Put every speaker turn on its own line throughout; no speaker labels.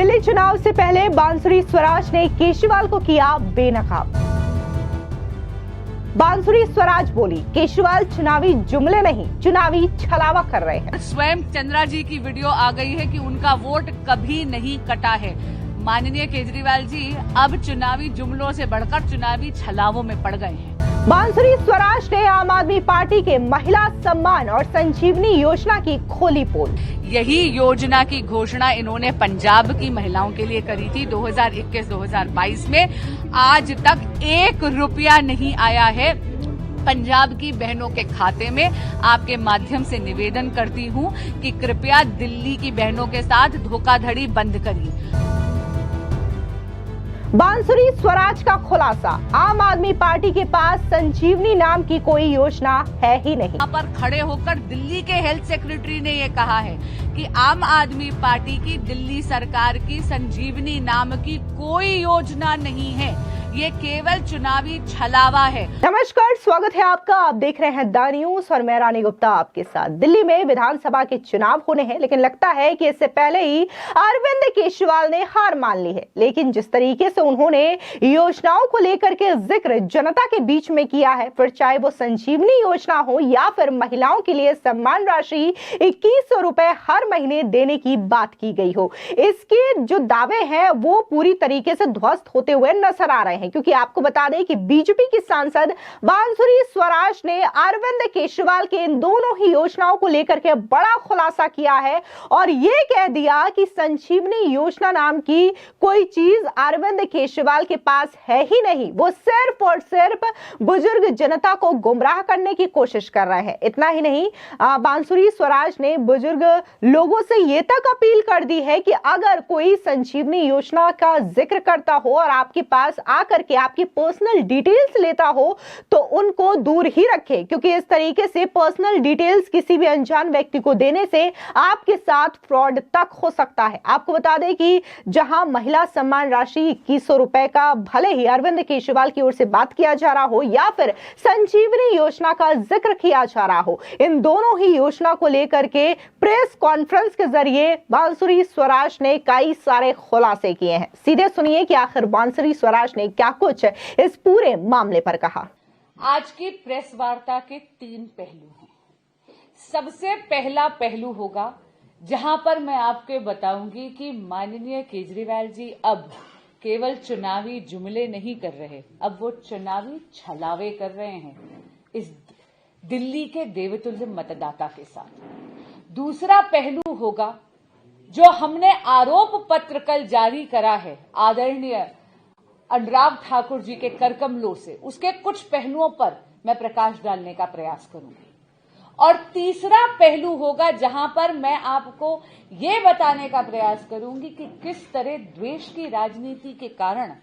दिल्ली चुनाव से पहले बांसुरी स्वराज ने केजरीवाल को किया बेनकाब। बांसुरी स्वराज बोली, केजरीवाल चुनावी जुमले नहीं, चुनावी छलावा कर रहे हैं।
स्वयं चंद्रा जी की वीडियो आ गई है कि उनका वोट कभी नहीं कटा है। माननीय केजरीवाल जी अब चुनावी जुमलों से बढ़कर चुनावी छलावों में पड़ गए हैं।
बांसुरी स्वराज ने आम आदमी पार्टी के महिला सम्मान और संजीवनी योजना की खोली पोल।
यही योजना की घोषणा इन्होंने पंजाब की महिलाओं के लिए करी थी 2021-2022 में। आज तक 1 रुपया नहीं आया है पंजाब की बहनों के खाते में। आपके माध्यम से निवेदन करती हूं कि कृपया दिल्ली की बहनों के साथ धोखाधड़ी बंद करिए।
बांसुरी स्वराज का खुलासा, आम आदमी पार्टी के पास संजीवनी नाम की कोई योजना है ही नहीं।
यहाँ पर खड़े होकर दिल्ली के हेल्थ सेक्रेटरी ने ये कहा है कि आम आदमी पार्टी की दिल्ली सरकार की संजीवनी नाम की कोई योजना नहीं है, ये केवल चुनावी छलावा है।
नमस्कार, स्वागत है आपका। आप देख रहे हैं द न्यूज और मैं रानी गुप्ता आपके साथ। दिल्ली में विधानसभा के चुनाव होने हैं, लेकिन लगता है कि इससे पहले ही अरविंद केजरीवाल ने हार मान ली है। लेकिन जिस तरीके से उन्होंने योजनाओं को लेकर के जिक्र जनता के बीच में किया है, फिर चाहे वो संजीवनी योजना हो या फिर महिलाओं के लिए सम्मान राशि 2100 रुपए हर महीने देने की बात की गई हो, इसके जो दावे हैं वो पूरी तरीके से ध्वस्त होते हुए नजर आ रहे हैं। क्योंकि आपको बता दें कि बीजेपी की सांसद बांसुरी स्वराज ने अरविंद केजरीवाल के इन दोनों ही योजनाओं को लेकर के बड़ा खुलासा किया है और यह कह दिया कि संजीवनी योजना नाम की कोई चीज अरविंद केजरीवाल के पास है ही नहीं। वो सिर्फ और सिर्फ बुजुर्ग जनता को गुमराह करने की कोशिश कर रहे हैं। इतना ही नहीं, बांसुरी स्वराज ने बुजुर्ग लोगों से यह तक अपील कर दी है कि अगर कोई संजीवनी योजना का जिक्र करता हो और आपके पास करके आपकी पर्सनल डिटेल्स लेता हो तो उनको दूर ही रखें, क्योंकि इस तरीके से पर्सनल डिटेल्स किसी भी अनजान व्यक्ति को देने से आपके साथ फ्रॉड तक हो सकता है। आपको बता दें कि जहां महिला सम्मान राशि 2100 रुपए का भले ही अरविंद केजरीवाल की ओर से बात किया जा रहा हो या फिर संजीवनी योजना का जिक्र किया जा रहा हो, इन दोनों ही योजना को लेकर के प्रेस कॉन्फ्रेंस के जरिए बांसुरी स्वराज ने कई सारे खुलासे किए हैं। सीधे सुनिए कि आखिर बांसुरी स्वराज ने क्या कुछ इस पूरे मामले पर कहा।
आज की प्रेस वार्ता के 3 पहलू हैं। सबसे पहला पहलू होगा जहां पर मैं आपको बताऊंगी कि माननीय केजरीवाल जी अब केवल चुनावी जुमले नहीं कर रहे, अब वो चुनावी छलावे कर रहे हैं इस दिल्ली के देवतुल्य मतदाता के साथ। दूसरा पहलू होगा जो हमने आरोप पत्र कल जारी करा है आदरणीय अनुराग ठाकुर जी के करकमलों से, उसके कुछ पहलुओं पर मैं प्रकाश डालने का प्रयास करूंगी। और तीसरा पहलू होगा जहां पर मैं आपको ये बताने का प्रयास करूंगी कि किस तरह द्वेष की राजनीति के कारण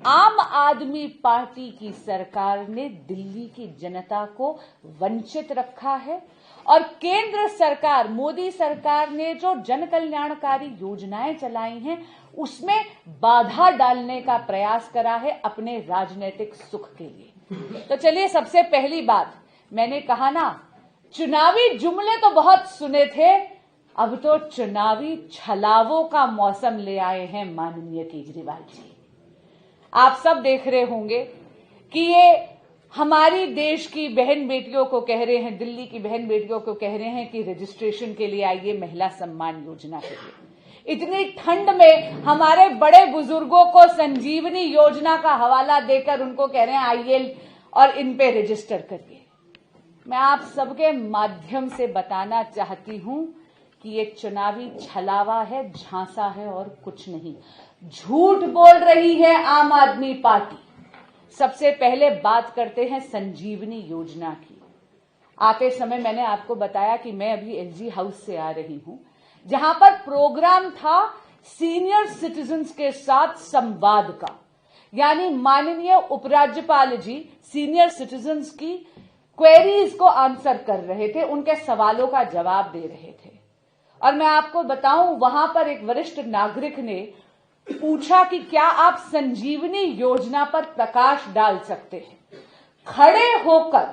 आम आदमी पार्टी की सरकार ने दिल्ली की जनता को वंचित रखा है और केंद्र सरकार, मोदी सरकार ने जो जन कल्याणकारी योजनाएं चलाई हैं उसमें बाधा डालने का प्रयास करा है अपने राजनीतिक सुख के लिए। तो चलिए, सबसे पहली बात, मैंने कहा ना चुनावी जुमले तो बहुत सुने थे, अब तो चुनावी छलावों का मौसम ले आए हैं माननीय केजरीवाल जी। आप सब देख रहे होंगे कि ये हमारी देश की बहन बेटियों को कह रहे हैं, दिल्ली की बहन बेटियों को कह रहे हैं कि रजिस्ट्रेशन के लिए आइए महिला सम्मान योजना के लिए। इतनी ठंड में हमारे बड़े बुजुर्गों को संजीवनी योजना का हवाला देकर उनको कह रहे हैं आइए और इन पे रजिस्टर करिए। मैं आप सबके माध्यम से बताना चाहती हूं कि ये चुनावी छलावा है, झांसा है और कुछ नहीं। झूठ बोल रही है आम आदमी पार्टी। सबसे पहले बात करते हैं संजीवनी योजना की। आते समय मैंने आपको बताया कि मैं अभी एलजी हाउस से आ रही हूं, जहां पर प्रोग्राम था सीनियर सिटीजन्स के साथ संवाद का, यानी माननीय उपराज्यपाल जी सीनियर सिटीजन्स की क्वेरीज को आंसर कर रहे थे, उनके सवालों का जवाब दे रहे थे। और मैं आपको बताऊं, वहां पर एक वरिष्ठ नागरिक ने पूछा कि क्या आप संजीवनी योजना पर प्रकाश डाल सकते हैं। खड़े होकर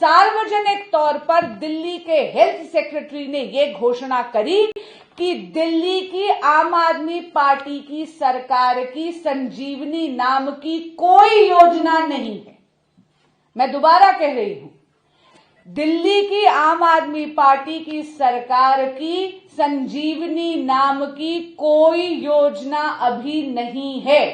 सार्वजनिक तौर पर दिल्ली के हेल्थ सेक्रेटरी ने यह घोषणा करी कि दिल्ली की आम आदमी पार्टी की सरकार की संजीवनी नाम की कोई योजना नहीं है। मैं दोबारा कह रही हूं, दिल्ली की आम आदमी पार्टी की सरकार की संजीवनी नाम की कोई योजना अभी नहीं है।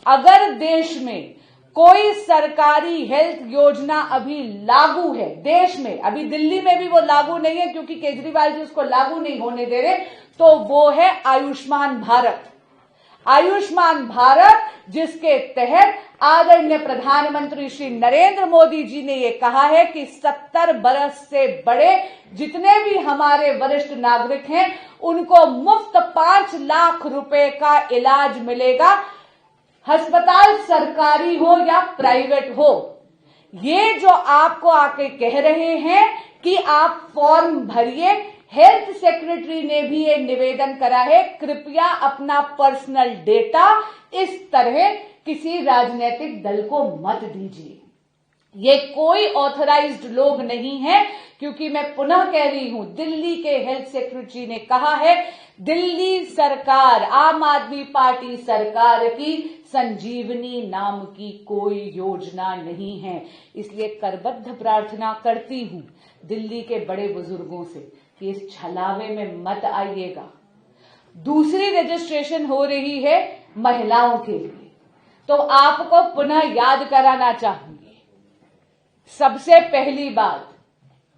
अगर देश में कोई सरकारी हेल्थ योजना अभी लागू है देश में, अभी दिल्ली में भी वो लागू नहीं है क्योंकि केजरीवाल जी उसको लागू नहीं होने दे रहे, तो वो है आयुष्मान भारत। आयुष्मान भारत जिसके तहत आदरणीय प्रधानमंत्री श्री नरेंद्र मोदी जी ने ये कहा है कि 70 बरस से बड़े जितने भी हमारे वरिष्ठ नागरिक हैं उनको मुफ्त 5 लाख रुपए का इलाज मिलेगा, अस्पताल सरकारी हो या प्राइवेट हो। ये जो आपको आके कह रहे हैं कि आप फॉर्म भरिए, हेल्थ सेक्रेटरी ने भी ये निवेदन करा है, कृपया अपना पर्सनल डेटा इस तरह किसी राजनीतिक दल को मत दीजिए। ये कोई ऑथराइज्ड लोग नहीं है, क्योंकि मैं पुनः कह रही हूं, दिल्ली के हेल्थ सेक्रेटरी ने कहा है दिल्ली सरकार, आम आदमी पार्टी सरकार की संजीवनी नाम की कोई योजना नहीं है। इसलिए करबद्ध प्रार्थना करती हूं दिल्ली के बड़े बुजुर्गों से कि इस छलावे में मत आइएगा। दूसरी रजिस्ट्रेशन हो रही है महिलाओं के लिए, तो आपको पुनः याद कराना चाहूंगी। सबसे पहली बात,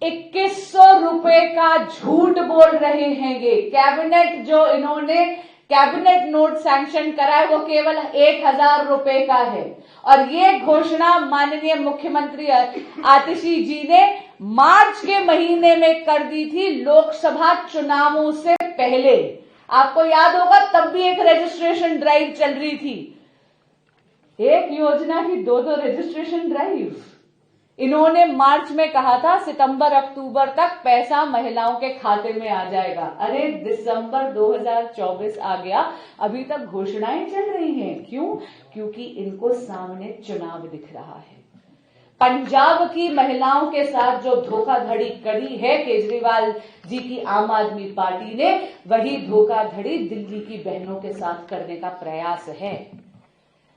2100 रुपए का झूठ बोल रहे हैं ये। कैबिनेट जो इन्होंने कैबिनेट नोट सैंक्शन करा है वो केवल 1000 रुपए का है, और ये घोषणा माननीय मुख्यमंत्री आतिशी जी ने मार्च के महीने में कर दी थी, लोकसभा चुनावों से पहले। आपको याद होगा तब भी एक रजिस्ट्रेशन ड्राइव चल रही थी, एक योजना की 2-2 रजिस्ट्रेशन ड्राइव। इन्होंने मार्च में कहा था सितंबर अक्टूबर तक पैसा महिलाओं के खाते में आ जाएगा। अरे दिसंबर 2024 आ गया, अभी तक घोषणाएं चल रही हैं। क्यों? क्योंकि इनको सामने चुनाव दिख रहा है। पंजाब की महिलाओं के साथ जो धोखाधड़ी करी है केजरीवाल जी की आम आदमी पार्टी ने, वही धोखाधड़ी दिल्ली की बहनों के साथ करने का प्रयास है।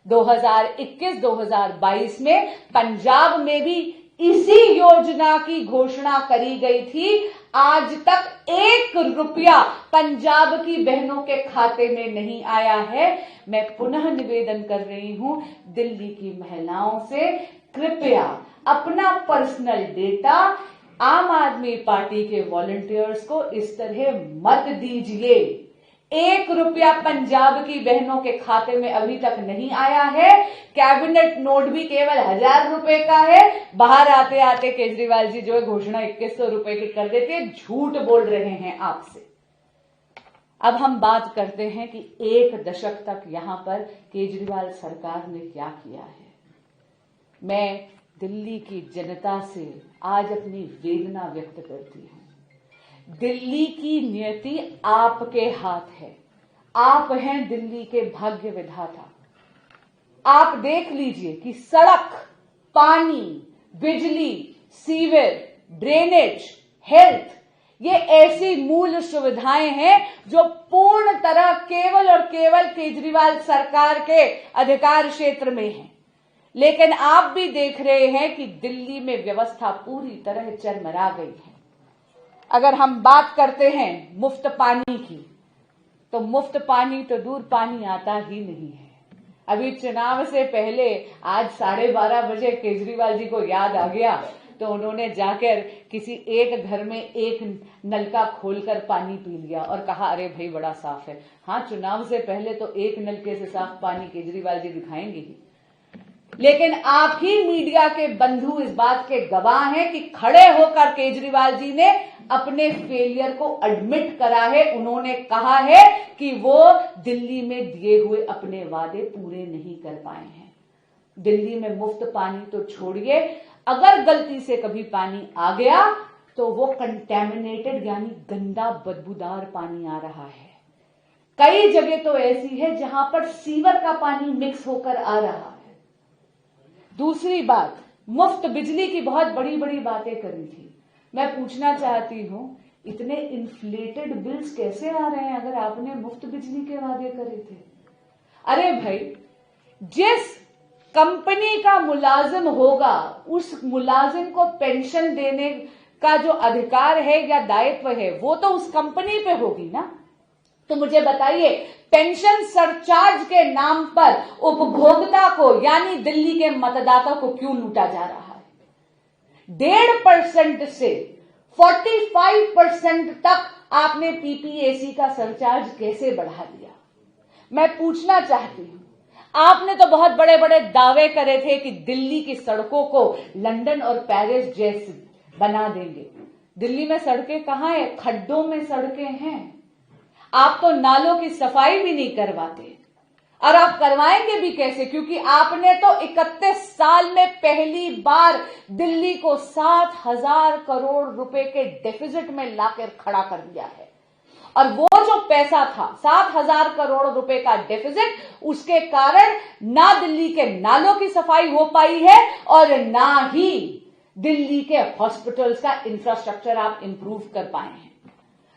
2021-2022 में पंजाब में भी इसी योजना की घोषणा करी गई थी। आज तक 1 रुपया पंजाब की बहनों के खाते में नहीं आया है। मैं पुनः निवेदन कर रही हूं दिल्ली की महिलाओं से, कृपया अपना पर्सनल डेटा आम आदमी पार्टी के वॉलंटियर्स को इस तरह मत दीजिए। 1 रुपया पंजाब की बहनों के खाते में अभी तक नहीं आया है। कैबिनेट नोट भी केवल 1000 रुपए का है। बाहर आते आते केजरीवाल जी जो है घोषणा 2100 रुपए की कर देते हैं। झूठ बोल रहे हैं आपसे। अब हम बात करते हैं कि 1 दशक तक यहां पर केजरीवाल सरकार ने क्या किया है। मैं दिल्ली की जनता से आज अपनी वेदना व्यक्त करती हूं। दिल्ली की नियति आपके हाथ है। आप हैं दिल्ली के भाग्य विधाता। आप देख लीजिए कि सड़क, पानी, बिजली, सीवर, ड्रेनेज, हेल्थ, ये ऐसी मूल सुविधाएं हैं जो पूर्ण तरह केवल और केवल केजरीवाल सरकार के अधिकार क्षेत्र में हैं। लेकिन आप भी देख रहे हैं कि दिल्ली में व्यवस्था पूरी तरह चरमरा गई है। अगर हम बात करते हैं मुफ्त पानी की, तो मुफ्त पानी तो दूर, पानी आता ही नहीं है। अभी चुनाव से पहले आज 12:30 बजे केजरीवाल जी को याद आ गया, तो उन्होंने जाकर किसी एक घर में एक नलका खोलकर पानी पी लिया और कहा अरे भाई बड़ा साफ है। हाँ, चुनाव से पहले तो एक नलके से साफ पानी केजरीवाल जी दिखाएंगे ही, लेकिन आप ही मीडिया के बंधु इस बात के गवाह हैं कि खड़े होकर केजरीवाल जी ने अपने फेलियर को एडमिट करा है। उन्होंने कहा है कि वो दिल्ली में दिए हुए अपने वादे पूरे नहीं कर पाए हैं। दिल्ली में मुफ्त पानी तो छोड़िए, अगर गलती से कभी पानी आ गया तो वो कंटेमिनेटेड यानी गंदा बदबूदार पानी आ रहा है। कई जगह तो ऐसी है जहां पर सीवर का पानी मिक्स होकर आ रहा है। दूसरी बात, मुफ्त बिजली की बहुत बड़ी बड़ी बातें करी थी। मैं पूछना चाहती हूं इतने इन्फ्लेटेड बिल्स कैसे आ रहे हैं अगर आपने मुफ्त बिजली के वादे करे थे? अरे भाई, जिस कंपनी का मुलाजिम होगा उस मुलाजिम को पेंशन देने का जो अधिकार है या दायित्व है वो तो उस कंपनी पे होगी ना। तो मुझे बताइए, पेंशन सरचार्ज के नाम पर उपभोक्ता को यानी दिल्ली के मतदाता को क्यों लूटा जा रहा है? 1.5% से 45% तक आपने पीपीएसी का सरचार्ज कैसे बढ़ा दिया? मैं पूछना चाहती हूं, आपने तो बहुत बड़े बड़े दावे करे थे कि दिल्ली की सड़कों को लंदन और पेरिस जैसी बना देंगे। दिल्ली में सड़कें कहां है? खड्डों में सड़कें हैं। आप तो नालों की सफाई भी नहीं करवाते, और आप करवाएंगे भी कैसे? क्योंकि आपने तो 31 साल में पहली बार दिल्ली को 7,000 करोड़ रुपए के डेफिसिट में लाकर खड़ा कर दिया है। और वो जो पैसा था 7,000 करोड़ रुपए का डेफिसिट, उसके कारण ना दिल्ली के नालों की सफाई हो पाई है और ना ही दिल्ली के हॉस्पिटल्स का इंफ्रास्ट्रक्चर आप इंप्रूव कर पाए हैं।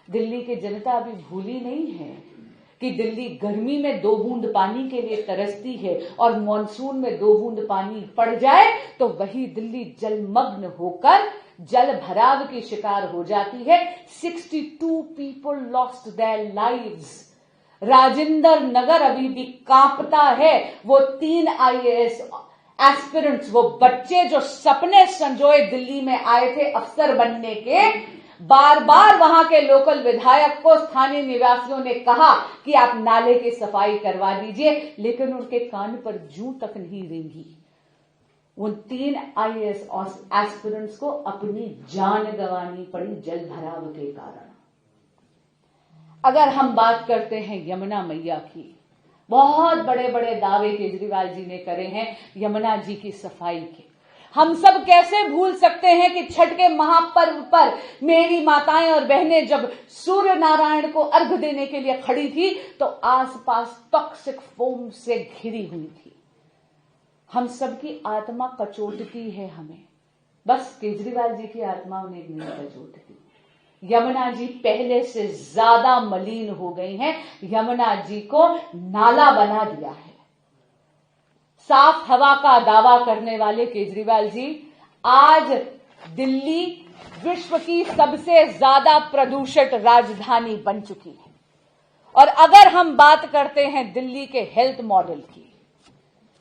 दिल्ली की जनता अभी भूली नहीं है कि दिल्ली गर्मी में 2 बूंद पानी के लिए तरसती है और मॉनसून में 2 बूंद पानी पड़ जाए तो वही दिल्ली जलमग्न होकर जल भराव की शिकार हो जाती है। 62 people lost their lives. Rajendra Nagar अभी भी कांपता है। वो 3 IAS एस्पिरेंट्स, वो बच्चे जो सपने संजोए दिल्ली में आए थे अफसर बनने के, बार बार वहां के लोकल विधायक को स्थानीय निवासियों ने कहा कि आप नाले की सफाई करवा दीजिए, लेकिन उनके कान पर जूं तक नहीं रेंगी। उन 3 IAS एस्पिरेंट्स को अपनी जान गंवानी पड़ी जल भराव के कारण। अगर हम बात करते हैं यमुना मैया की, बहुत बड़े बड़े दावे केजरीवाल जी ने करे हैं यमुना जी की सफाई के। हम सब कैसे भूल सकते हैं कि छठ के महापर्व पर मेरी माताएं और बहनें जब सूर्य नारायण को अर्घ्य देने के लिए खड़ी थी तो आसपास टॉक्सिक फोम से घिरी हुई थी। हम सबकी आत्मा कचोटती है हमें, बस केजरीवाल जी की आत्मा उन्हें नहीं कचोटती। यमुना जी पहले से ज्यादा मलिन हो गई हैं। यमुना जी को नाला बना दिया है। साफ हवा का दावा करने वाले केजरीवाल जी आज दिल्ली विश्व की सबसे ज्यादा प्रदूषित राजधानी बन चुकी है। और अगर हम बात करते हैं दिल्ली के हेल्थ मॉडल की,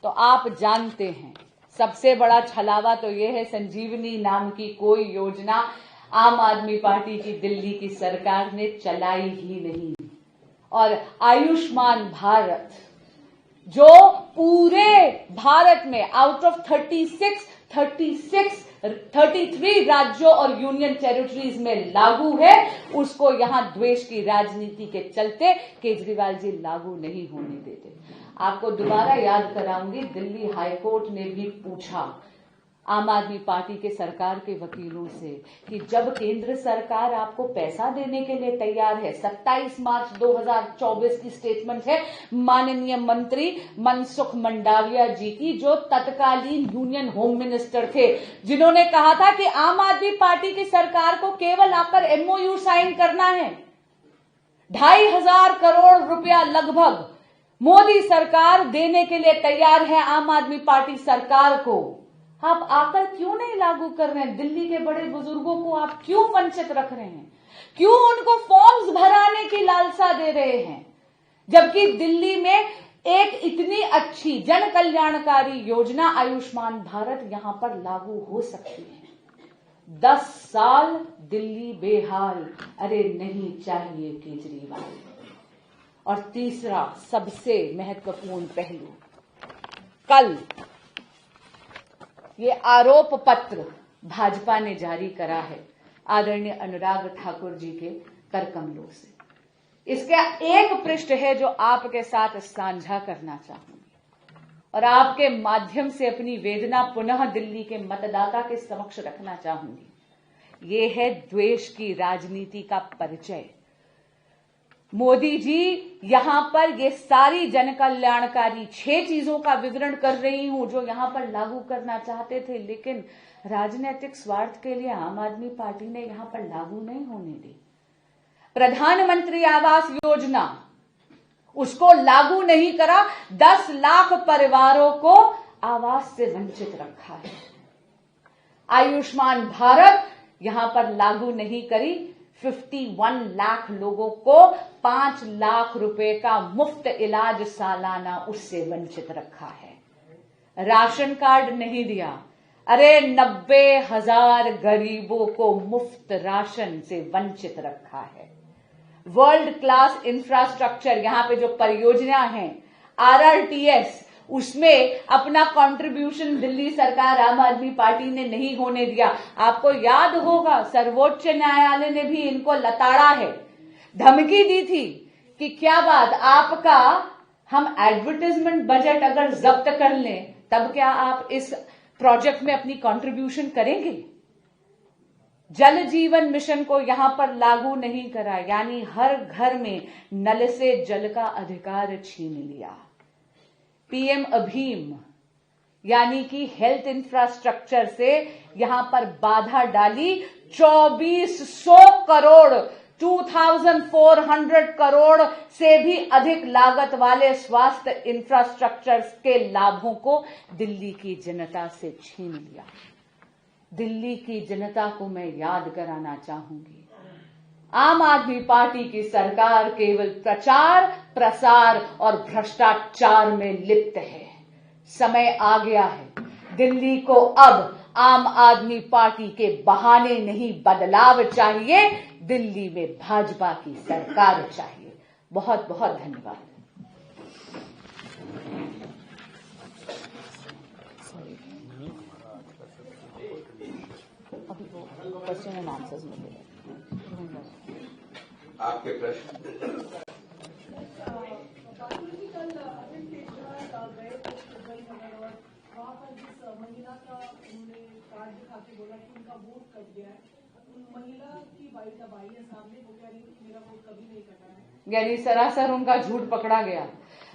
तो आप जानते हैं सबसे बड़ा छलावा तो यह है संजीवनी नाम की कोई योजना आम आदमी पार्टी की दिल्ली की सरकार ने चलाई ही नहीं। और आयुष्मान भारत जो पूरे भारत में आउट ऑफ 33 राज्यों और यूनियन टेरिटरीज में लागू है, उसको यहां द्वेष की राजनीति के चलते केजरीवाल जी लागू नहीं होने देते। आपको दोबारा याद कराऊंगी, दिल्ली हाईकोर्ट ने भी पूछा आम आदमी पार्टी के सरकार के वकीलों से कि जब केंद्र सरकार आपको पैसा देने के लिए तैयार है, 27 मार्च 2024 की स्टेटमेंट है माननीय मंत्री मनसुख मंडाविया जी की, जो तत्कालीन यूनियन होम मिनिस्टर थे, जिन्होंने कहा था कि आम आदमी पार्टी की सरकार को केवल आकर MOU साइन करना है। 2,500 करोड़ रुपया लगभग मोदी सरकार देने के लिए तैयार है आम आदमी पार्टी सरकार को। आप आकर क्यों नहीं लागू कर रहे हैं? दिल्ली के बड़े बुजुर्गों को आप क्यों वंचित रख रहे हैं? क्यों उनको फॉर्म्स भराने की लालसा दे रहे हैं? जबकि दिल्ली में एक इतनी अच्छी जन कल्याणकारी योजना आयुष्मान भारत यहां पर लागू हो सकती है। 10 साल दिल्ली बेहाल, अरे नहीं चाहिए केजरीवाल। और तीसरा सबसे महत्वपूर्ण पहलू, कल ये आरोप पत्र भाजपा ने जारी करा है आदरणीय अनुराग ठाकुर जी के करकमलों से। इसका एक पृष्ठ है जो आपके साथ साझा करना चाहूंगी और आपके माध्यम से अपनी वेदना पुनः दिल्ली के मतदाता के समक्ष रखना चाहूंगी। ये है द्वेष की राजनीति का परिचय। मोदी जी यहां पर ये सारी जन कल्याणकारी 6 चीजों का विवरण कर रही हूं जो यहां पर लागू करना चाहते थे, लेकिन राजनीतिक स्वार्थ के लिए आम आदमी पार्टी ने यहां पर लागू नहीं होने दी। प्रधानमंत्री आवास योजना उसको लागू नहीं करा, 10 लाख परिवारों को आवास से वंचित रखा है। आयुष्मान भारत यहां पर लागू नहीं करी, 51 लाख लोगों को 5 लाख रुपए का मुफ्त इलाज सालाना उससे वंचित रखा है। राशन कार्ड नहीं दिया, अरे 90,000 गरीबों को मुफ्त राशन से वंचित रखा है। वर्ल्ड क्लास इंफ्रास्ट्रक्चर, यहां पे जो परियोजना है RRTS, उसमें अपना कंट्रीब्यूशन दिल्ली सरकार आम आदमी पार्टी ने नहीं होने दिया। आपको याद होगा सर्वोच्च न्यायालय ने भी इनको लताड़ा है, धमकी दी थी कि क्या बात, आपका हम एडवर्टाइजमेंट बजट अगर जब्त कर लें तब क्या आप इस प्रोजेक्ट में अपनी कंट्रीब्यूशन करेंगे। जल जीवन मिशन को यहां पर लागू नहीं करा, यानी हर घर में नल से जल का अधिकार छीन लिया। PM अभीम यानी कि हेल्थ इंफ्रास्ट्रक्चर से यहां पर बाधा डाली। 2400 करोड़ 2400 करोड़ से भी अधिक लागत वाले स्वास्थ्य इंफ्रास्ट्रक्चर के लाभों को दिल्ली की जनता से छीन लिया। दिल्ली की जनता को मैं याद कराना चाहूंगी, आम आदमी पार्टी की सरकार केवल प्रचार प्रसार और भ्रष्टाचार में लिप्त है। समय आ गया है, दिल्ली को अब आम आदमी पार्टी के बहाने नहीं बदलाव चाहिए, दिल्ली में भाजपा की सरकार चाहिए। बहुत बहुत धन्यवाद। अभी वो क्वेश्चन एंड आंसर्स में
आपके प्रश्न।
वहाँ पर जिस महिला का उन्होंने कार्ड दिखा के बोला कि उनका वोट कट गया है, उन महिला की वाइफ अब आई है सामने, वो कह रही है कि मेरा वोट कभी नहीं कटा है,
यानी सरासर उनका झूठ पकड़ा गया।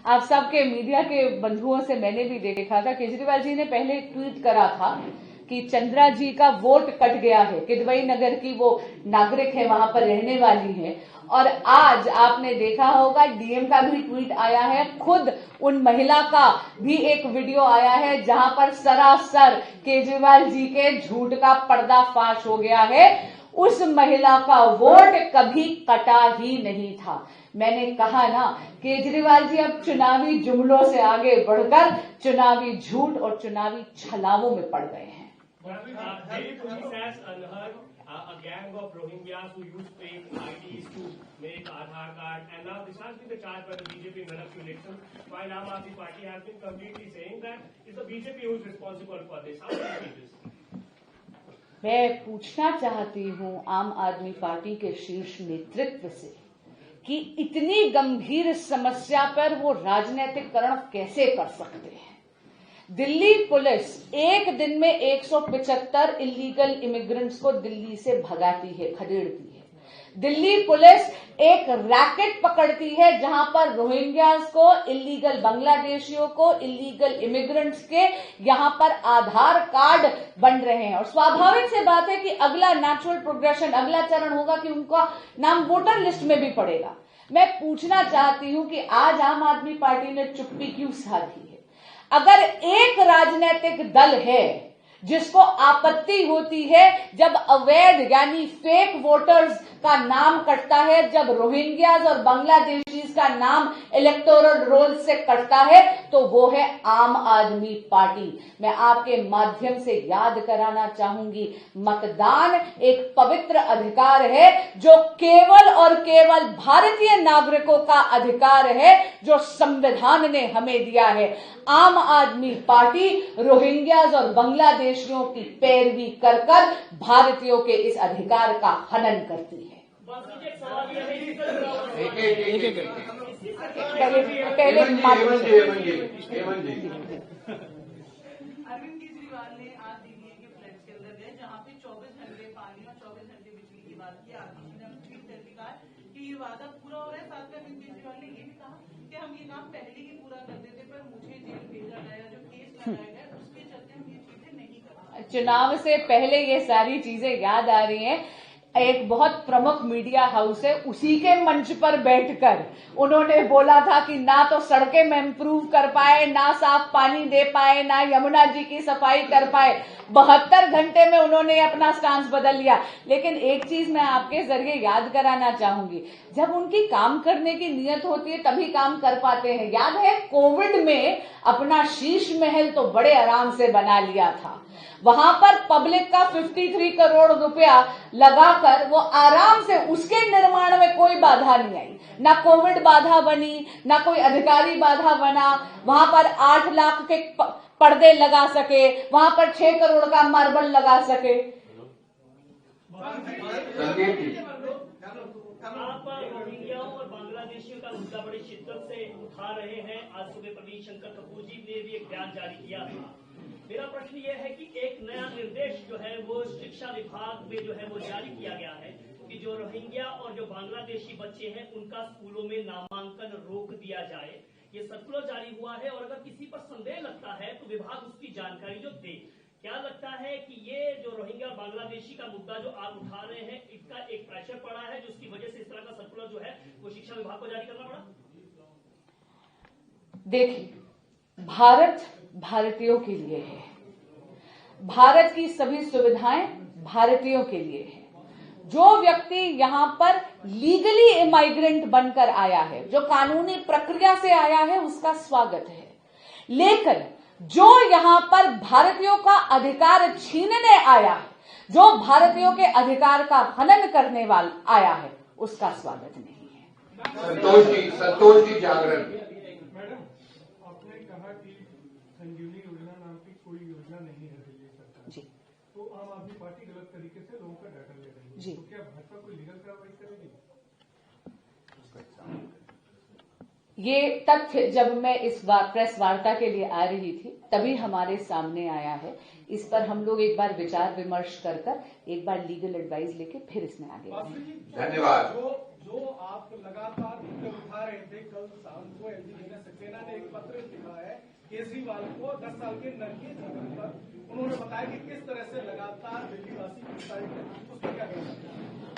आप सबके मीडिया के बंधुओं से मैंने भी देखा था, केजरीवाल जी ने पहले एक ट्वीट करा था कि चंद्रा जी का वोट कट गया है, किदवई नगर की वो नागरिक है, वहां पर रहने वाली है। और आज आपने देखा होगा डीएम का भी ट्वीट आया है, खुद उन महिला का भी एक वीडियो आया है जहां पर सरासर केजरीवाल जी के झूठ का पर्दाफाश हो गया है। उस महिला का वोट कभी कटा ही नहीं था। मैंने कहा ना, केजरीवाल जी अब चुनावी जुमलों से आगे बढ़कर चुनावी झूठ और चुनावी छलावों में पड़ गए हैं।
Delhi police has unheard a gang of Rohingyas who use fake IDs to make Aadhaar card, and now this has been the charge by the BJP in the next election, while Aam Aadmi Party has been completely saying that it's the BJP who is responsible for this. How do you see this?
मैं पूछना चाहती हूं आम आदमी party के शीर्ष नेतृत्व से कि इतनी गंभीर समस्या पर वो राजनीतिकरण कैसे कर सकते हैं। दिल्ली पुलिस एक दिन में 175 इलीगल इमिग्रेंट्स को दिल्ली से भगाती है, खदेड़ती है। दिल्ली पुलिस एक रैकेट पकड़ती है जहां पर रोहिंग्यास को, इलीगल बांग्लादेशियों को, इलीगल इमिग्रेंट्स के यहां पर आधार कार्ड बन रहे हैं। और स्वाभाविक से बात है कि अगला नेचुरल प्रोग्रेशन, अगला चरण होगा कि उनका नाम वोटर लिस्ट में भी पड़ेगा। मैं पूछना चाहती हूं कि आज आम आदमी पार्टी ने चुप्पी क्यों साधी है। अगर एक राजनीतिक दल है जिसको आपत्ति होती है जब अवैध यानी फेक वोटर्स का नाम कटता है, जब रोहिंग्याज और बांग्लादेशीज का नाम इलेक्टोरल रोल से कटता है, तो वो है आम आदमी पार्टी। मैं आपके माध्यम से याद कराना चाहूंगी, मतदान एक पवित्र अधिकार है जो केवल और केवल भारतीय नागरिकों का अधिकार है, जो संविधान ने हमें दिया है। आम आदमी पार्टी रोहिंग्याज और बांग्लादेशियों की पैरवी कर कर भारतीयों के इस अधिकार का हनन करती है। पहले
अरविंद केजरीवाल ने आज दिल्ली के फ्लैट के अंदर गए जहां पे 24 घंटे पानी और 24 घंटे बिजली की बात की। आरटीसी ने अपने ट्वीट करके कहा कि ये वादा पूरा हो रहा है। साथ में अरविंद केजरीवाल ने ये भी कहा कि हम ये काम पहले ही पूरा कर देते, पर मुझे जेल भेजा गया, जो केस लगाया गया उसके चलते हम ये चीजें नहीं कर।
चुनाव से पहले ये सारी चीजें याद आ रही हैं। एक बहुत प्रमुख मीडिया हाउस है, उसी के मंच पर बैठकर उन्होंने बोला था कि ना तो सड़कें में इंप्रूव कर पाए, ना साफ पानी दे पाए, ना यमुना जी की सफाई कर पाए। 72 घंटे में उन्होंने अपना स्टांस बदल लिया। लेकिन एक चीज मैं आपके जरिए याद कराना चाहूंगी, जब उनकी काम करने की नीयत होती है तभी काम कर पाते हैं। याद है कोविड में अपना शीश महल तो बड़े आराम से बना लिया था, वहां पर पब्लिक का 53 करोड़ रुपया लगाकर वो आराम से, उसके निर्माण में कोई बाधा नहीं आई, ना कोविड बाधा बनी, ना कोई अधिकारी बाधा बना। वहां पर 8 लाख के पर्दे लगा सके, वहां पर 6 करोड़ का मार्बल लगा सके।
आप रोहिंग्या और बांग्लादेशियों का मुद्दा बड़ी शिद्दत से उठा रहे हैं। आज सुबह प्रदीप शंकर कपूर जी ने भी एक बयान जारी किया था। मेरा प्रश्न यह है कि एक नया निर्देश जो है वो शिक्षा विभाग में जो है वो जारी किया गया है कि जो रोहिंग्या और जो बांग्लादेशी बच्चे हैं उनका स्कूलों में नामांकन रोक दिया जाए। ये सर्कुलर जारी हुआ है और अगर किसी पर संदेह लगता है तो विभाग उसकी जानकारी जो दे। क्या लगता है कि ये जो रोहिंग्या और बांग्लादेशी का मुद्दा जो आप उठा रहे हैं, इसका एक प्रेशर पड़ा है जिसकी वजह से इस तरह का सर्कुलर जो है वो शिक्षा विभाग को जारी करना पड़ा?
देखिए, भारत भारतीयों के लिए है, भारत की सभी सुविधाएं भारतीयों के लिए है। जो व्यक्ति यहां पर लीगली इमाइग्रेंट बनकर आया है, जो कानूनी प्रक्रिया से आया है, उसका स्वागत है। लेकिन जो यहां पर भारतीयों का अधिकार छीनने आया है, जो भारतीयों के अधिकार का हनन करने वाला आया है, उसका स्वागत नहीं है।
संतोष जी जागरण।
मैडम, आपने कहा कि संजीवनी योजना नाम की कोई योजना नहीं है दिल्ली सरकार
जी,
तो आम आदमी पार्टी गलत तरीके से लोगों का डाटा ले रही है
जी।
तो क्या भाजपा कोई लीगल कार्रवाई करेगी?
ये तथ्य जब मैं इस प्रेस वार्ता के लिए आ रही थी तभी हमारे सामने आया है। इस पर हम लोग एक बार विचार विमर्श कर एक बार लीगल एडवाइस लेके फिर इसमें आगे बढ़ेंगे।
धन्यवाद।
जो आप लगातार मुद्दे उठा रहे थे, कल शाम को एलजी सक्सेना ने एक पत्र लिखा है केजरीवाल को 10 साल के नरकी जीवन पर। उन्होंने बताया कि किस तरह से लगातार दिल्ली वासी प्रसारित है, उस पर क्या कहना है?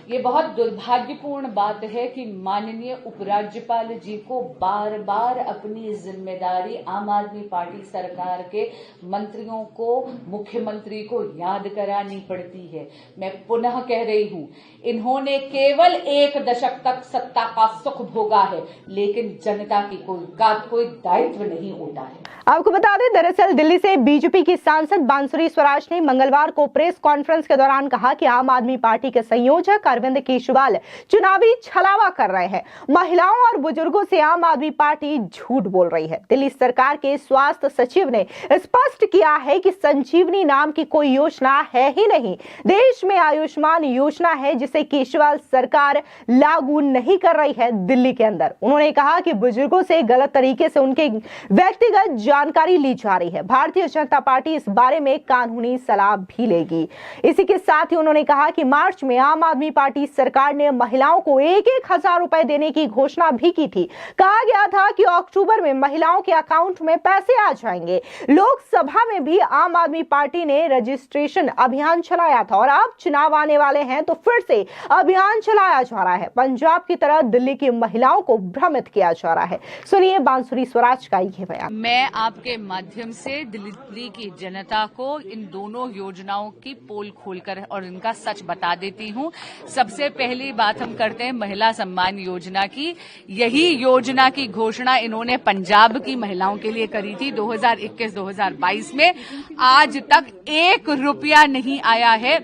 ये बहुत दुर्भाग्यपूर्ण बात है कि माननीय उपराज्यपाल जी को बार बार अपनी जिम्मेदारी आम आदमी पार्टी सरकार के मंत्रियों को, मुख्यमंत्री को याद करानी पड़ती है। मैं पुनः कह रही हूं, इन्होंने केवल 1 दशक तक सत्ता का सुख भोगा है, लेकिन जनता की कोई दायित्व नहीं होता है।
आपको बता दें, दरअसल दिल्ली से बीजेपी की सांसद बांसुरी स्वराज ने मंगलवार को प्रेस कॉन्फ्रेंस के दौरान कहा कि आम आदमी पार्टी के संयोजक अरविंद केजरीवाल चुनावी छलावा कर रहे हैं। महिलाओं और बुजुर्गों से आम आदमी पार्टी झूठ बोल रही है। दिल्ली सरकार के स्वास्थ्य सचिव ने स्पष्ट किया है कि संजीवनी नाम की कोई योजना है ही नहीं। देश में आयुष्मान योजना है जिसे केजरीवाल सरकार लागू नहीं कर रही है दिल्ली के अंदर। उन्होंने कहा कि बुजुर्गों से गलत तरीके से उनके व्यक्तिगत जानकारी ली जा रही है। भारतीय जनता पार्टी इस बारे में कानूनी सलाह भी लेगी। इसी के साथ ही उन्होंने कहा कि मार्च में आम आदमी पार्टी सरकार ने महिलाओं को 1,000 रुपए देने की घोषणा भी की थी। कहा गया था कि अक्टूबर में महिलाओं के अकाउंट में पैसे आ जाएंगे। लोकसभा में भी आम आदमी पार्टी ने रजिस्ट्रेशन अभियान चलाया था और अब चुनाव आने वाले हैं तो फिर से अभियान चलाया जा रहा है। पंजाब की तरह दिल्ली की महिलाओं को भ्रमित किया जा रहा है। सुनिए बांसुरी स्वराज का ये बयान।
मैं आपके माध्यम से दिल्ली की जनता को इन दोनों योजनाओं की पोल खोलकर और इनका सच बता देती हूं। सबसे पहली बात हम करते हैं महिला सम्मान योजना की। यही योजना की घोषणा इन्होंने पंजाब की महिलाओं के लिए करी थी 2021-2022 में। आज तक 1 रुपया नहीं आया है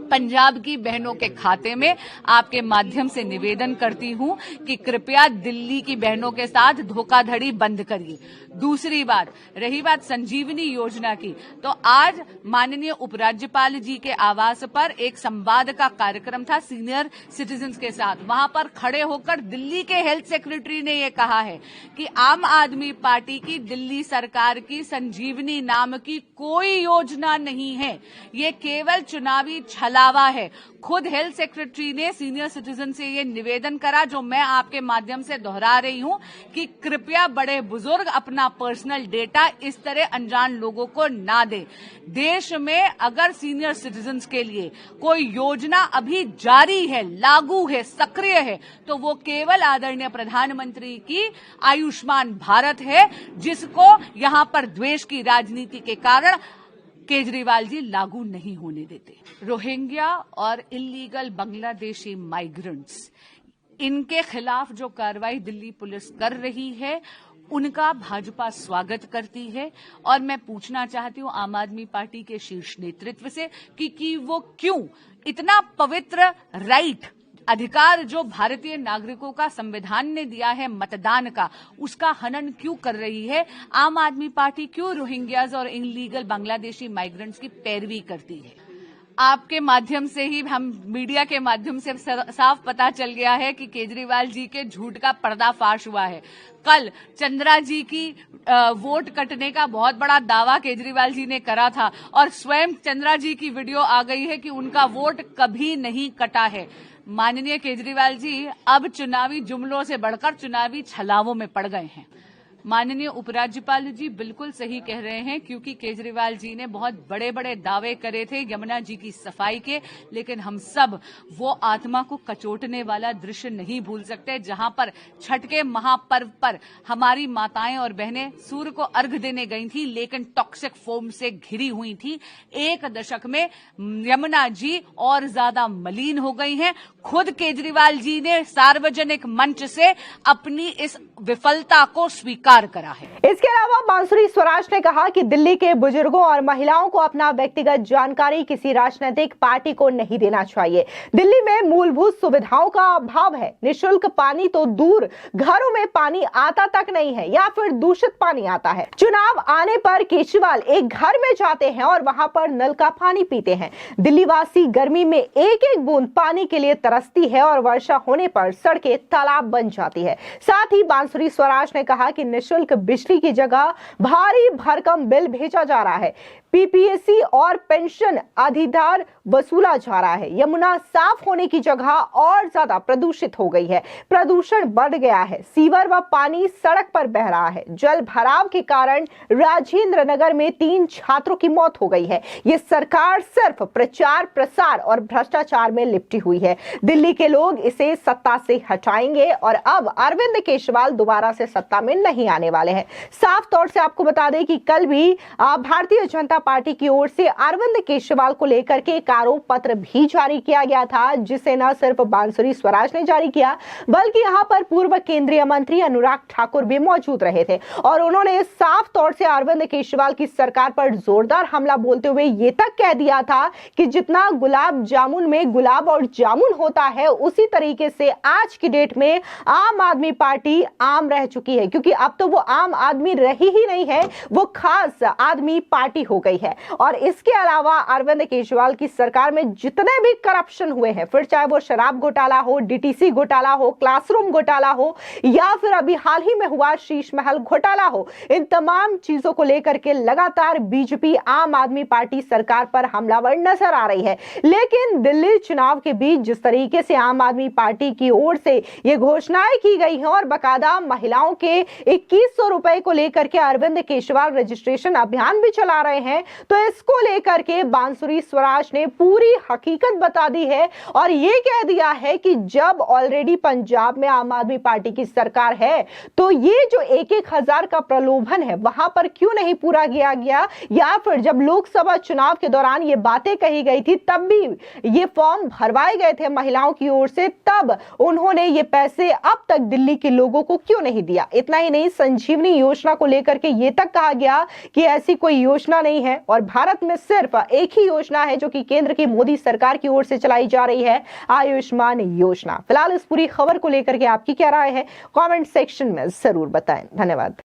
पंजाब की बहनों के खाते में। आपके माध्यम से निवेदन करती हूं कि कृपया दिल्ली की बहनों के साथ धोखाधड़ी बंद करिए। दूसरी बात, रही बात संजीवनी योजना की, तो आज माननीय उपराज्यपाल जी के आवास पर एक संवाद का कार्यक्रम था सीनियर सिटीजन्स के साथ। वहां पर खड़े होकर दिल्ली के हेल्थ सेक्रेटरी ने यह कहा है कि आम आदमी पार्टी की दिल्ली सरकार की संजीवनी नाम की कोई योजना नहीं है। ये केवल चुनावी छला दावा है। खुद हेल्थ सेक्रेटरी ने सीनियर सिटीजन से ये निवेदन करा, जो मैं आपके माध्यम से दोहरा रही हूं, कि कृपया बड़े बुजुर्ग अपना पर्सनल डेटा इस तरह अनजान लोगों को ना दें। देश में अगर सीनियर सिटीजन्स के लिए कोई योजना अभी जारी है, लागू है, सक्रिय है, तो वो केवल आदरणीय प्रधानमंत्री की आयुष्मान भारत है, जिसको यहां पर द्वेष की राजनीति के कारण केजरीवाल जी लागू नहीं होने देते। रोहिंग्या और इलीगल बांग्लादेशी माइग्रेंट्स, इनके खिलाफ जो कार्रवाई दिल्ली पुलिस कर रही है, उनका भाजपा स्वागत करती है। और मैं पूछना चाहती हूं आम आदमी पार्टी के शीर्ष नेतृत्व से कि वो क्यों इतना पवित्र राइट, अधिकार जो भारतीय नागरिकों का संविधान ने दिया है मतदान का, उसका हनन क्यों कर रही है। आम आदमी पार्टी क्यों रोहिंग्याज और इलीगल बांग्लादेशी माइग्रेंट्स की पैरवी करती है। आपके माध्यम से ही, हम मीडिया के माध्यम से साफ पता चल गया है कि केजरीवाल जी के झूठ का पर्दाफाश हुआ है। कल चंद्रा जी की वोट कटने का बहुत बड़ा दावा केजरीवाल जी ने करा था, और स्वयं चंद्रा जी की वीडियो आ गई है कि उनका वोट कभी नहीं कटा है। माननीय केजरीवाल जी अब चुनावी जुमलों से बढ़कर चुनावी छलावों में पड़ गए हैं। माननीय उपराज्यपाल जी बिल्कुल सही कह रहे हैं, क्योंकि केजरीवाल जी ने बहुत बड़े बड़े दावे करे थे यमुना जी की सफाई के, लेकिन हम सब वो आत्मा को कचोटने वाला दृश्य नहीं भूल सकते, जहां पर छठ के महापर्व पर हमारी माताएं और बहनें सूर्य को अर्घ देने गई थी, लेकिन टॉक्सिक फोम से घिरी हुई थी। 1 दशक में यमुना जी और ज्यादा मलिन हो गई हैं। खुद केजरीवाल जी ने सार्वजनिक मंच से अपनी इस विफलता को स्वीकार करा है।
इसके अलावा बांसुरी स्वराज ने कहा कि दिल्ली के बुजुर्गों और महिलाओं को अपना व्यक्तिगत जानकारी किसी राजनीतिक पार्टी को नहीं देना चाहिए। दिल्ली में मूलभूत सुविधाओं का अभाव है। निःशुल्क पानी तो दूर, घरों में पानी आता तक नहीं है या फिर दूषित पानी आता है। चुनाव आने पर केजरीवाल एक घर में जाते हैं और वहां पर नल का पानी पीते हैं। दिल्ली वासी गर्मी में एक एक बूंद पानी के लिए तरसती है और वर्षा होने पर सड़कें तालाब बन जाती है। साथ ही बांसुरी स्वराज ने कहा कि निःशुल्क बिजली की जगह भारी भरकम बिल भेजा जा रहा है। पीपीएससी और पेंशन अधिकार वसूला जा रहा है। यमुना साफ होने की जगह और ज्यादा प्रदूषित हो गई है। प्रदूषण बढ़ गया है। सीवर व पानी सड़क पर बह रहा है। जल भराव के कारण राजेंद्र नगर में 3 छात्रों की मौत हो गई है। ये सरकार सिर्फ प्रचार प्रसार और भ्रष्टाचार में लिपटी हुई है। दिल्ली के लोग इसे सत्ता से हटाएंगे और अब अरविंद केजरीवाल दोबारा से सत्ता में नहीं आने वाले हैं। साफ तौर से आपको बता दें कि कल भी भारतीय जनता पार्टी की ओर से अरविंद केजरीवाल को लेकर के एक आरोप पत्र भी जारी किया गया था, जिसे न सिर्फ बांसुरी स्वराज ने जारी किया, बल्कि यहां पर पूर्व केंद्रीय मंत्री अनुराग ठाकुर भी मौजूद रहे थे। और उन्होंने साफ तौर से अरविंद केजरीवाल की सरकार पर जोरदार हमला बोलते हुए ये तक कह दिया था कि जितना गुलाब जामुन में गुलाब और जामुन होता है, उसी तरीके से आज की डेट में आम आदमी पार्टी आम रह चुकी है, क्योंकि अब तो वो आम आदमी रही ही नहीं है, वो खास आदमी पार्टी हो गई है। और इसके अलावा अरविंद केजरीवाल की सरकार में जितने भी करप्शन हुए हैं, फिर चाहे वो शराब घोटाला हो, डीटीसी घोटाला हो, क्लासरूम घोटाला हो, या फिर अभी हाल ही में हुआ शीश महल घोटाला हो, इन तमाम चीजों को लेकर के लगातार बीजेपी आम आदमी पार्टी सरकार पर हमलावर नजर आ रही है। लेकिन दिल्ली चुनाव के बीच जिस तरीके से आम आदमी पार्टी की ओर से ये घोषणाएं की गई हैं और बकायदा महिलाओं के 2100 रुपए को लेकर के अरविंद केजरीवाल रजिस्ट्रेशन अभियान भी चला रहे हैं, तो इसको लेकर के बांसुरी स्वराज ने पूरी हकीकत बता दी है और ये कह दिया है कि जब ऑलरेडी पंजाब में आम आदमी पार्टी की सरकार है, तो ये जो 1-1 हजार का प्रलोभन है वहां पर क्यों नहीं पूरा किया गया, या फिर जब लोकसभा चुनाव के दौरान ये बातें कही गई थी तब भी ये फॉर्म भरवाए गए थे महिलाओं की ओर से, तब उन्होंने ये पैसे अब तक दिल्ली के लोगों को क्यों नहीं दिया। इतना ही नहीं, संजीवनी योजना को लेकर के ये तक कहा गया कि ऐसी कोई योजना नहीं है और भारत में सिर्फ एक ही योजना है जो कि केंद्र की मोदी सरकार की ओर से चलाई जा रही है, आयुष्मान योजना। फिलहाल इस पूरी खबर को लेकर के आपकी क्या राय है, कमेंट सेक्शन में जरूर बताएं। धन्यवाद।